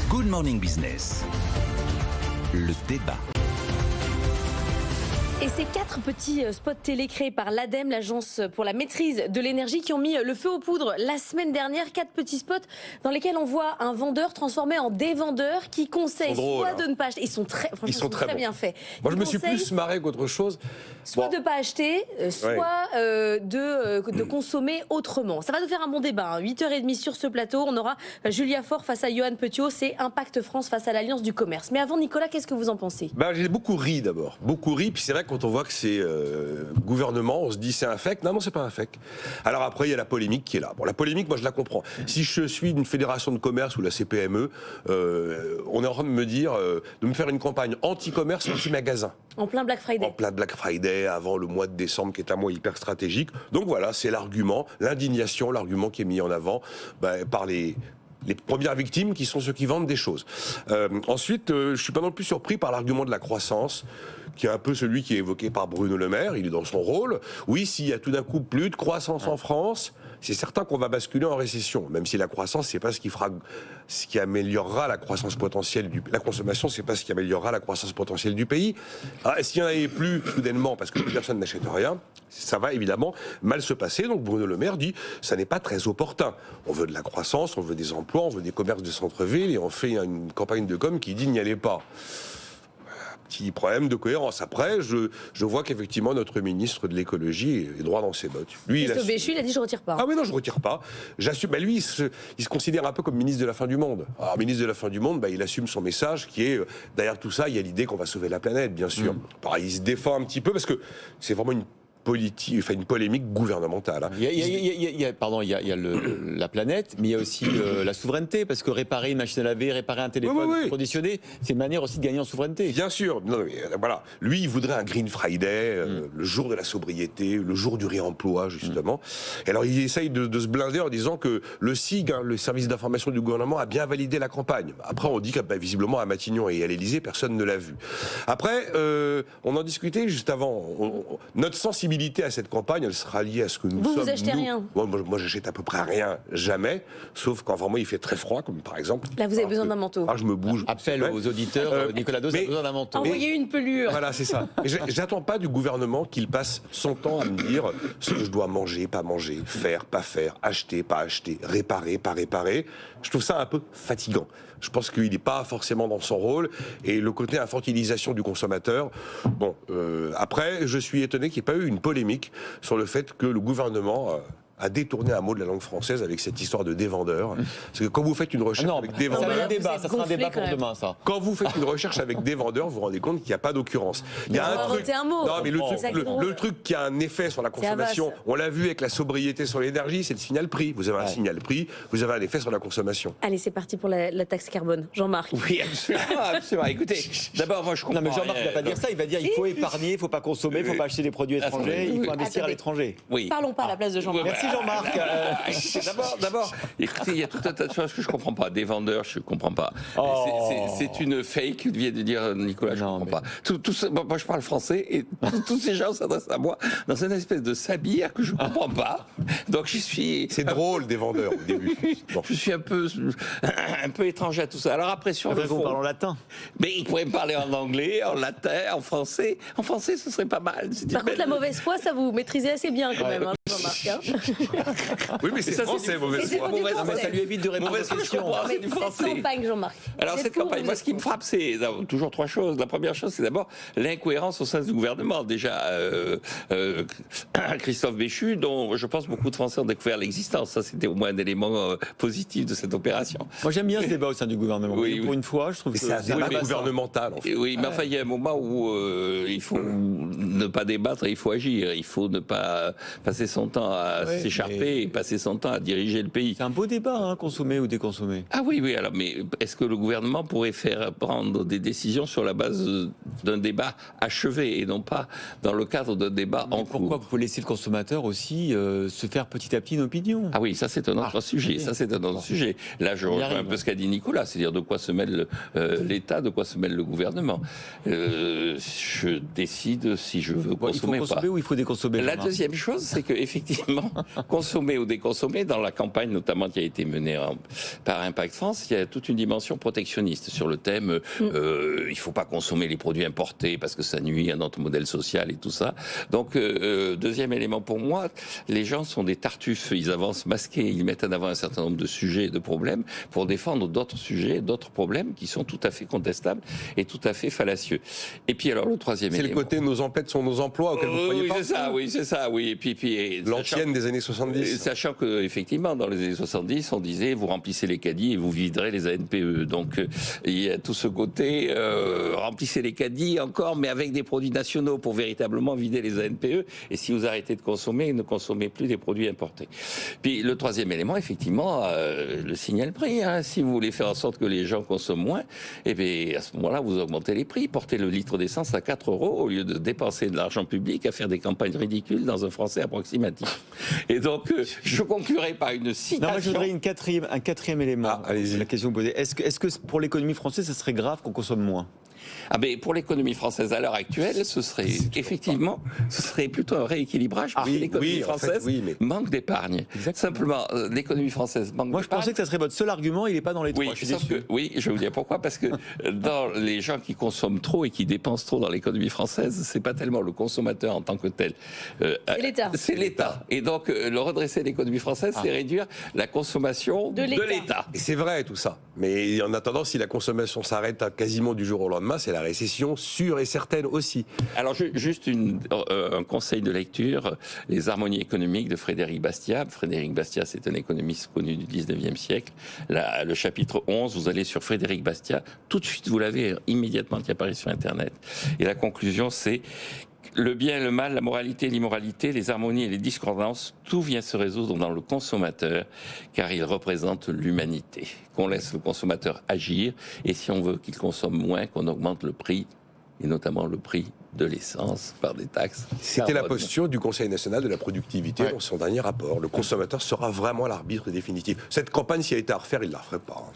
Good Morning Business, le débat. Et ces 4 petits spots télé créés par l'ADEME, l'Agence pour la maîtrise de l'énergie, qui ont mis le feu aux poudres la semaine dernière. 4 petits spots dans lesquels on voit un vendeur transformé en dévendeur qui conseille soit de ne pas acheter. Ils sont très bon. bien faits. Moi, je me suis plus marré qu'autre chose. Soit de ne pas acheter, soit de consommer autrement. Ça va nous faire un bon débat. 8h30 sur ce plateau. On aura Julia Faure face à Johan Petiot. C'est Impact France face à l'Alliance du commerce. Mais avant, Nicolas, qu'est-ce que vous en pensez ? J'ai beaucoup ri d'abord. Beaucoup ri. Puis c'est vrai que quand on voit que c'est gouvernement, on se dit c'est un fake. Non, c'est pas un fake. Alors après, il y a la polémique qui est là. Bon, la polémique, moi, je la comprends. Si je suis d'une fédération de commerce ou la CPME, on est en train de me dire de me faire une campagne anti-commerce, anti-magasin. En plein Black Friday. En plein Black Friday, avant le mois de décembre, qui est un mois hyper stratégique. Donc voilà, c'est l'argument, l'indignation, l'argument qui est mis en avant par les premières victimes qui sont ceux qui vendent des choses. Ensuite, je suis pas non plus surpris par l'argument de la croissance, qui est un peu celui qui est évoqué par Bruno Le Maire. Il est dans son rôle. Oui, s'il y a tout d'un coup plus de croissance en France, c'est certain qu'on va basculer en récession. Même si la croissance, c'est pas ce qui améliorera la croissance potentielle la consommation, c'est pas ce qui améliorera la croissance potentielle du pays. S'il y en avait plus soudainement, parce que plus personne n'achète rien, ça va évidemment mal se passer. Donc Bruno Le Maire dit, ça n'est pas très opportun. On veut de la croissance, on veut des emplois, on veut des commerces de centre-ville, et on fait une campagne de com qui dit n'y allez pas. Petit problème de cohérence. Après, je vois qu'effectivement notre ministre de l'écologie est droit dans ses bottes. Christophe Béchu, il a dit je retire pas. Ah oui, non, je retire pas. J'assume. Lui, il se considère un peu comme ministre de la fin du monde. Alors, ministre de la fin du monde, il assume son message qui est derrière tout ça, il y a l'idée qu'on va sauver la planète, bien sûr. Il se défend un petit peu parce que c'est vraiment une polémique gouvernementale. Il y a la planète, mais il y a aussi la souveraineté, parce que réparer une machine à laver, réparer un téléphone conditionné, c'est une manière aussi de gagner en souveraineté. Bien sûr. Non, mais, voilà. Lui, il voudrait un Green Friday, le jour de la sobriété, le jour du réemploi, justement. Et alors, il essaye de se blinder en disant que le SIG, le service d'information du gouvernement, a bien validé la campagne. Après, on dit que visiblement, à Matignon et à l'Élysée, personne ne l'a vu. Après, on en discutait juste avant. Notre sensibilité à cette campagne, elle sera liée à ce que nous sommes. Vous achetez rien. Moi, j'achète à peu près rien, jamais, sauf quand vraiment il fait très froid, comme par exemple. Là, vous avez besoin d'un manteau. Je me bouge. Appel aux auditeurs, Nicolas Dose a besoin d'un manteau. Envoyez une pelure. Voilà, c'est ça. J'attends pas du gouvernement qu'il passe son temps à me dire ce que je dois manger, pas manger, faire, pas faire, acheter, pas acheter, réparer, pas réparer. Je trouve ça un peu fatigant. Je pense qu'il n'est pas forcément dans son rôle, et le côté infantilisation du consommateur. Après, je suis étonné qu'il n'y ait pas eu une polémique sur le fait que le gouvernement a détourné un mot de la langue française avec cette histoire de dévendeur. Parce que quand vous faites une recherche avec des vendeurs... Ça sera un débat pour demain, ça. Quand vous faites une recherche avec des vendeurs, vous vous rendez compte qu'il n'y a pas d'occurrence. Il y a un truc... Non, mais le truc qui a un effet sur la consommation, on l'a vu avec la sobriété sur l'énergie, c'est le signal prix. Vous avez un signal prix, vous avez un effet sur la consommation. Allez, c'est parti pour la taxe carbone. Jean-Marc. Oui, absolument. Écoutez, d'abord, moi, je comprends... Non, mais Jean-Marc ne va pas dire ça. Il va dire il faut épargner, il ne faut pas consommer, il ne faut pas acheter des produits étrangers, il faut investir à l'étranger. Oui. Parlons pas à la place de Jean-Marc. Merci Jean-Marc. D'abord, écoutez, il y a tout un tas de choses que je ne comprends pas. Des vendeurs, je ne comprends pas. C'est une fake, vient de dire Nicolas, je ne comprends pas. Moi, je parle français et tous ces gens s'adressent à moi dans une espèce de sabir que je ne comprends pas. Donc, je suis... C'est drôle, des vendeurs, au début. Je suis un peu étranger à tout ça. Alors après, sur le fond... On parle en latin. Mais ils pourraient me parler en anglais, en latin, en français. En français, ce serait pas mal. Par contre, la mauvaise foi, ça vous maîtrisez assez bien quand même, Jean-Marc. Oui, mais c'est français, mauvaise foi. Ça lui évite de répondre aux questions. C'est du français. Cette campagne, Jean-Marc. Alors, cette campagne, moi, ce qui me frappe, c'est toujours 3 choses. La première chose, c'est d'abord l'incohérence au sein du gouvernement. Déjà, Christophe Béchu, dont je pense beaucoup de Français ont découvert l'existence. Ça, c'était au moins un élément positif de cette opération. Moi, j'aime bien ce débat au sein du gouvernement. Oui, pour une fois, je trouve que c'est un débat gouvernemental. En fait. Oui, mais enfin, il y a un moment où il faut ne pas débattre et il faut agir. Il faut ne pas passer son temps à s'écharper et passer son temps à diriger le pays. C'est un beau débat, consommer ou déconsommer. Ah oui, alors, mais est-ce que le gouvernement pourrait faire prendre des décisions sur la base d'un débat achevé et non pas dans le cadre d'un débat en cours? Pourquoi vous pouvez laisser le consommateur aussi se faire petit à petit une opinion? Ah oui, ça c'est un autre sujet. Ça c'est un autre sujet. Là, je rejoins un peu ce qu'a dit Nicolas, c'est-à-dire de quoi se mêle l'État, de quoi se mêle le gouvernement. Je décide si je veux consommer il faut consommer ou il faut déconsommer. La deuxième chose, c'est que effectivement, consommer ou déconsommer, dans la campagne notamment qui a été menée par Impact France, il y a toute une dimension protectionniste sur le thème il ne faut pas consommer les produits importés parce que ça nuit à notre modèle social et tout ça. Donc, deuxième élément pour moi, les gens sont des tartuffes, ils avancent masqués, ils mettent en avant un certain nombre de sujets et de problèmes pour défendre d'autres sujets, d'autres problèmes qui sont tout à fait contestables et tout à fait fallacieux. Et puis alors le troisième élément... C'est le côté nos emplettes sont nos emplois auxquels vous croyez pas. C'est ça, oui. Et puis l'ancienne des années 70. Sachant que effectivement, dans les années 70, on disait vous remplissez les caddies et vous viderez les ANPE. Donc il y a tout ce côté remplissez les caddies encore, mais avec des produits nationaux pour véritablement vider les ANPE. Et si vous arrêtez de consommer, ne consommez plus des produits importés. Puis le troisième élément, effectivement, le signal prix. Hein. Si vous voulez faire en sorte que les gens consomment moins, eh bien à ce moment-là, vous augmentez les prix, portez le litre d'essence à 4 € au lieu de dépenser de l'argent public à faire des campagnes ridicules dans un français approximatif. Et donc, je conclurai par une citation. Non, moi, je voudrais un quatrième élément. Allez-y. La question posée. Est-ce que pour l'économie française, ça serait grave qu'on consomme moins ? Ah ben pour l'économie française à l'heure actuelle, ce serait effectivement, ce serait plutôt un rééquilibrage parce que l'économie française manque d'épargne. Simplement, l'économie française manque d'épargne. Moi, je pensais que ça serait votre seul argument. Il n'est pas dans les trois. Je suis déçu. Je vais vous dire pourquoi. Parce que dans les gens qui consomment trop et qui dépensent trop dans l'économie française, c'est pas tellement le consommateur en tant que tel. C'est l'État. C'est l'État. Et donc, le redresser l'économie française, c'est réduire la consommation de l'État. Et c'est vrai tout ça. Mais en attendant, si la consommation s'arrête quasiment du jour au lendemain, c'est la récession sûre et certaine aussi. Alors juste un conseil de lecture, Les harmonies économiques de Frédéric Bastiat. Frédéric Bastiat, c'est un économiste connu du 19e siècle. Le chapitre 11, vous allez sur Frédéric Bastiat, tout de suite vous l'avez immédiatement qui apparaît sur Internet. Et la conclusion c'est le bien et le mal, la moralité et l'immoralité, les harmonies et les discordances, tout vient se résoudre dans le consommateur, car il représente l'humanité. Qu'on laisse le consommateur agir, et si on veut qu'il consomme moins, qu'on augmente le prix, et notamment le prix de l'essence par des taxes. C'était la posture du Conseil national de la productivité dans son dernier rapport. Le consommateur sera vraiment l'arbitre définitif. Cette campagne, si elle était à refaire, il ne la referait pas.